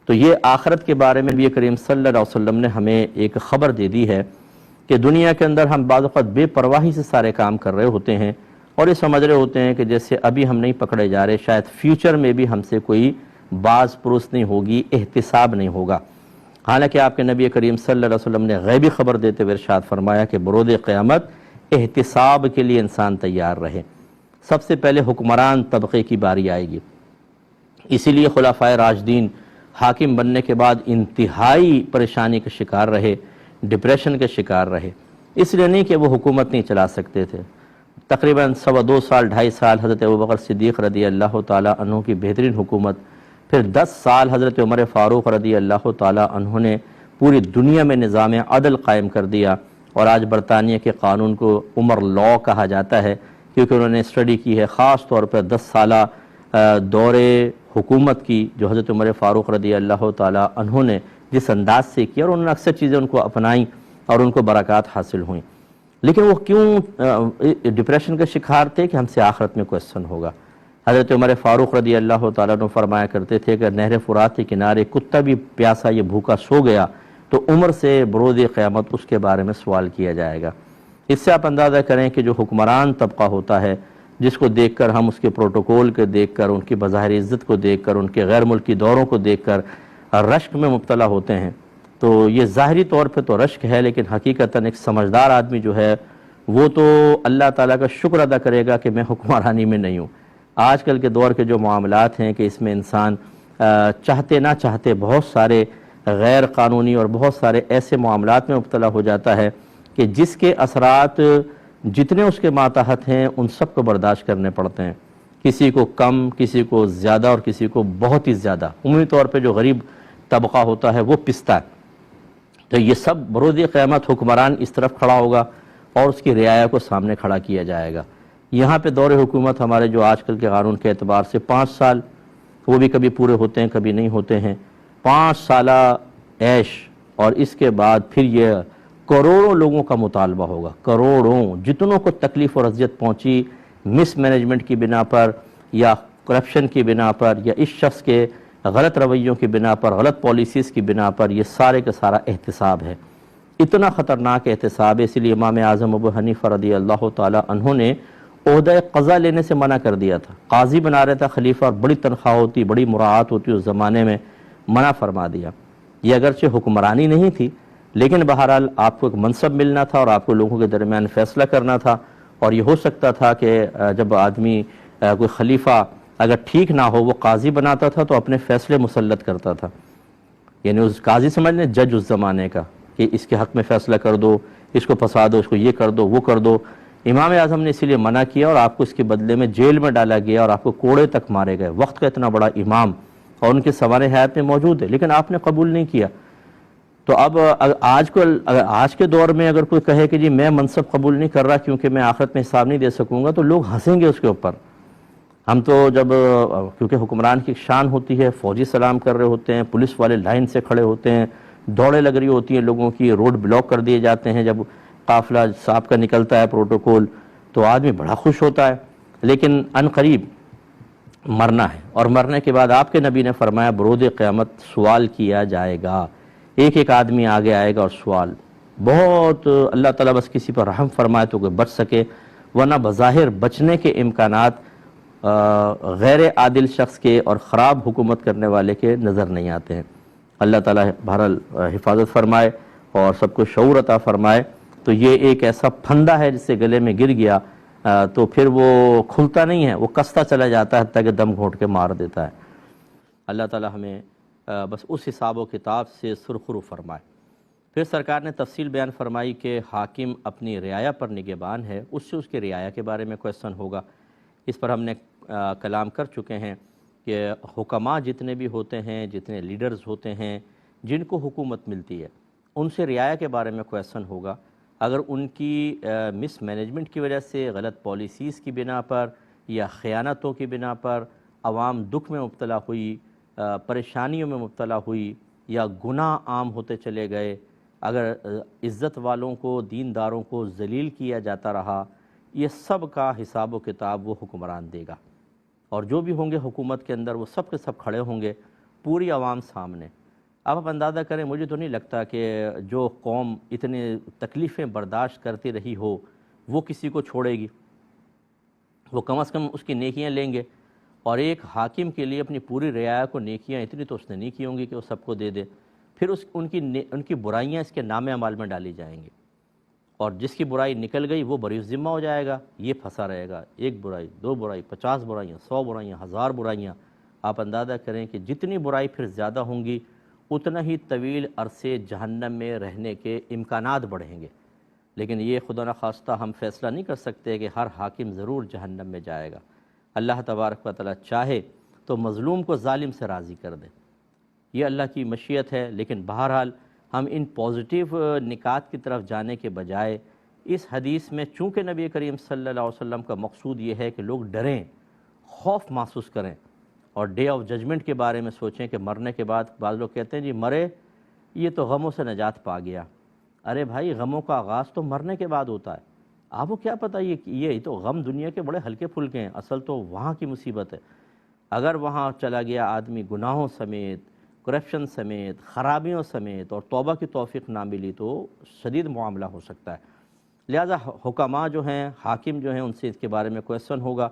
تو یہ آخرت کے بارے میں بھی کریم صلی اللہ علیہ وسلم نے ہمیں ایک خبر دے دی ہے کہ دنیا کے اندر ہم بعض اوقات بے پرواہی سے سارے کام کر رہے ہوتے ہیں اور یہ سمجھ رہے ہوتے ہیں کہ جیسے ابھی ہم نہیں پکڑے جا رہے، شاید فیوچر میں بھی ہم سے کوئی باز پرس نہیں ہوگی، احتساب نہیں ہوگا۔ حالانکہ آپ کے نبی کریم صلی اللہ علیہ وسلم نے غیبی خبر دیتے ہوئے ارشاد فرمایا کہ برود قیامت احتساب کے لیے انسان تیار رہے۔ سب سے پہلے حکمران طبقے کی باری آئے گی، اسی لیے خلفائے راشدین حاکم بننے کے بعد انتہائی پریشانی کا شکار رہے، ڈپریشن کے شکار رہے، اس لیے نہیں کہ وہ حکومت نہیں چلا سکتے تھے۔ تقریباً 2.25 سال 2.5 سال حضرت ابوبکر صدیق رضی اللہ تعالیٰ عنہ کی بہترین حکومت، پھر 10 سال حضرت عمر فاروق رضی اللہ تعالیٰ عنہ نے پوری دنیا میں نظام عدل قائم کر دیا، اور آج برطانیہ کے قانون کو عمر لاء کہا جاتا ہے کیونکہ انہوں نے اسٹڈی کی ہے خاص طور پر 10 سالہ دور حکومت کی جو حضرت عمر فاروق رضی اللہ تعالیٰ عنہ نے جس انداز سے کیا، اور انہوں نے اکثر چیزیں ان کو اپنائیں اور ان کو برکات حاصل ہوئیں۔ لیکن وہ کیوں ڈپریشن کا شکار تھے کہ ہم سے آخرت میں کوسچن ہوگا۔ حضرت عمر فاروق رضی اللہ تعالیٰ عنہ فرمایا کرتے تھے کہ نہر فرات کے کنارے کتا بھی پیاسا یہ بھوکا سو گیا تو عمر سے برود قیامت اس کے بارے میں سوال کیا جائے گا۔ اس سے آپ اندازہ کریں کہ جو حکمران طبقہ ہوتا ہے جس کو دیکھ کر ہم اس کے پروٹوکول کے دیکھ کر، ان کی بظاہر عزت کو دیکھ کر، ان کے غیر ملکی دوروں کو دیکھ کر رشک میں مبتلا ہوتے ہیں، تو یہ ظاہری طور پہ تو رشک ہے، لیکن حقیقتاً ایک سمجھدار آدمی جو ہے وہ تو اللہ تعالیٰ کا شکر ادا کرے گا کہ میں حکمرانی میں نہیں ہوں۔ آج کل کے دور کے جو معاملات ہیں کہ اس میں انسان چاہتے نہ چاہتے بہت سارے غیر قانونی اور بہت سارے ایسے معاملات میں مبتلا ہو جاتا ہے کہ جس کے اثرات جتنے اس کے ماتحت ہیں ان سب کو برداشت کرنے پڑتے ہیں، کسی کو کم، کسی کو زیادہ اور کسی کو بہت ہی زیادہ۔ عمومی طور پہ جو غریب طبقہ ہوتا ہے وہ پستا ہے۔ تو یہ سب برود قیامت حکمران اس طرف کھڑا ہوگا اور اس کی رعایا کو سامنے کھڑا کیا جائے گا۔ یہاں پہ دور حکومت ہمارے جو آج کل کے قانون کے اعتبار سے 5 سال، وہ بھی کبھی پورے ہوتے ہیں کبھی نہیں ہوتے ہیں، 5 سالہ عیش، اور اس کے بعد پھر یہ کروڑوں لوگوں کا مطالبہ ہوگا، کروڑوں، جتنوں کو تکلیف اور اذیت پہنچی مس مینجمنٹ کی بنا پر یا کرپشن کی بنا پر یا اس شخص کے غلط رویوں کی بنا پر، غلط پالیسیز کی بنا پر، یہ سارے کا سارا احتساب ہے۔ اتنا خطرناک احتساب ہے، اس لیے امام اعظم ابو حنیفہ رضی اللہ تعالیٰ عنہ نے عہدہ قضا لینے سے منع کر دیا تھا۔ قاضی بنا رہا تھا خلیفہ، اور بڑی تنخواہ ہوتی، بڑی مراعات ہوتی اس زمانے میں، منع فرما دیا۔ یہ اگرچہ حکمرانی نہیں تھی لیکن بہرحال آپ کو ایک منصب ملنا تھا اور آپ کو لوگوں کے درمیان فیصلہ کرنا تھا، اور یہ ہو سکتا تھا کہ جب آدمی کوئی خلیفہ اگر ٹھیک نہ ہو وہ قاضی بناتا تھا تو اپنے فیصلے مسلط کرتا تھا، یعنی اس قاضی سمجھ لیں جج اس زمانے کا، کہ اس کے حق میں فیصلہ کر دو، اس کو پھنسا دو، اس کو یہ کر دو وہ کر دو۔ امام اعظم نے اسی لیے منع کیا اور آپ کو اس کے بدلے میں جیل میں ڈالا گیا اور آپ کو کوڑے تک مارے گئے۔ وقت کا اتنا بڑا امام اور ان کے سوانح حیات میں موجود ہے، لیکن آپ نے قبول نہیں کیا۔ تو اب آج کے دور میں اگر کوئی کہے کہ جی میں منصب قبول نہیں کر رہا کیونکہ میں آخرت میں حساب نہیں دے سکوں گا، تو لوگ ہنسیں گے اس کے اوپر۔ ہم تو جب کیونکہ حکمران کی شان ہوتی ہے، فوجی سلام کر رہے ہوتے ہیں، پولیس والے لائن سے کھڑے ہوتے ہیں، دوڑیں لگ رہی ہوتی ہیں لوگوں کی، روڈ بلاک کر دیے جاتے ہیں، جب قافلہ صاحب کا نکلتا ہے پروٹوکول تو آدمی بڑا خوش ہوتا ہے، لیکن ان قریب مرنا ہے، اور مرنے کے بعد آپ کے نبی نے فرمایا برود قیامت سوال کیا جائے گا، ایک ایک آدمی آگے آئے گا اور سوال بہت، اللہ تعالیٰ بس کسی پر رحم فرمائے تو کوئی بچ سکے، ورنہ بظاہر بچنے کے امکانات غیر عادل شخص کے اور خراب حکومت کرنے والے کے نظر نہیں آتے ہیں۔ اللہ تعالیٰ بہرحال حفاظت فرمائے اور سب کو شعور عطا فرمائے۔ تو یہ ایک ایسا پھندا ہے جس سے گلے میں گر گیا تو پھر وہ کھلتا نہیں ہے، وہ کستا چلا جاتا ہے حتیٰ کہ دم گھونٹ کے مار دیتا ہے۔ اللہ تعالیٰ ہمیں بس اس حساب و کتاب سے سرخرو فرمائے۔ پھر سرکار نے تفصیل بیان فرمائی کہ حاکم اپنی رعایا پر نگہبان ہے، اس سے اس کے رعایا کے بارے میں کویسچن ہوگا۔ اس پر ہم نے کلام کر چکے ہیں کہ حکماء جتنے بھی ہوتے ہیں، جتنے لیڈرز ہوتے ہیں جن کو حکومت ملتی ہے، ان سے رعایا کے بارے میں کویسچن ہوگا۔ اگر ان کی مس مینجمنٹ کی وجہ سے، غلط پالیسیز کی بنا پر یا خیانتوں کی بنا پر عوام دکھ میں مبتلا ہوئی، پریشانیوں میں مبتلا ہوئی، یا گناہ عام ہوتے چلے گئے، اگر عزت والوں کو، دینداروں کو ذلیل کیا جاتا رہا، یہ سب کا حساب و کتاب وہ حکمران دے گا، اور جو بھی ہوں گے حکومت کے اندر وہ سب کے سب کھڑے ہوں گے پوری عوام سامنے۔ اب آپ اندازہ کریں، مجھے تو نہیں لگتا کہ جو قوم اتنے تکلیفیں برداشت کرتی رہی ہو وہ کسی کو چھوڑے گی۔ وہ کم از کم اس کی نیکیاں لیں گے، اور ایک حاکم کے لیے اپنی پوری رعایا کو نیکیاں اتنی تو اس نے نہیں کی ہوں گی کہ وہ سب کو دے دے، پھر ان کی برائیاں اس کے نام اعمال میں ڈالی جائیں گی، اور جس کی برائی نکل گئی وہ بری ذمہ ہو جائے گا، یہ پھنسا رہے گا۔ ایک برائی، دو برائی، 50 برائیاں، 100 برائیاں، 1000 برائیاں۔ آپ اندازہ کریں کہ جتنی برائی پھر زیادہ ہوں گی اتنا ہی طویل عرصے جہنم میں رہنے کے امکانات بڑھیں گے۔ لیکن یہ خدا نخواستہ ہم فیصلہ نہیں کر سکتے کہ ہر حاکم ضرور جہنم میں جائے گا۔ اللہ تبارک و تعالیٰ چاہے تو مظلوم کو ظالم سے راضی کر دے، یہ اللہ کی مشیت ہے۔ لیکن بہرحال ہم ان پازیٹیو نکات کی طرف جانے کے بجائے اس حدیث میں، چونکہ نبی کریم صلی اللہ علیہ وسلم کا مقصود یہ ہے کہ لوگ ڈریں، خوف محسوس کریں، اور ڈے آف ججمنٹ کے بارے میں سوچیں کہ مرنے کے بعد بعض لوگ کہتے ہیں جی مرے یہ تو غموں سے نجات پا گیا۔ ارے بھائی، غموں کا آغاز تو مرنے کے بعد ہوتا ہے۔ آپ کو کیا پتہ یہ تو غم دنیا کے بڑے ہلکے پھلکے ہیں، اصل تو وہاں کی مصیبت ہے۔ اگر وہاں چلا گیا آدمی گناہوں سمیت، کرپشن سمیت، خرابیوں سمیت، اور توبہ کی توفیق نہ ملی تو شدید معاملہ ہو سکتا ہے۔ لہذا حکماء جو ہیں، حاکم جو ہیں، ان سے اس کے بارے میں کویسچن ہوگا۔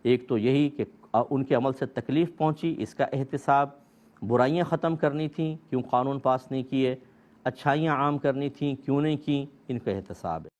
ایک تو یہی کہ ان کے عمل سے تکلیف پہنچی، اس کا احتساب، برائیاں ختم کرنی تھیں، کیوں قانون پاس نہیں کیے، اچھائیاں عام کرنی تھیں، کیوں نہیں کیں، ان کا احتساب ہے۔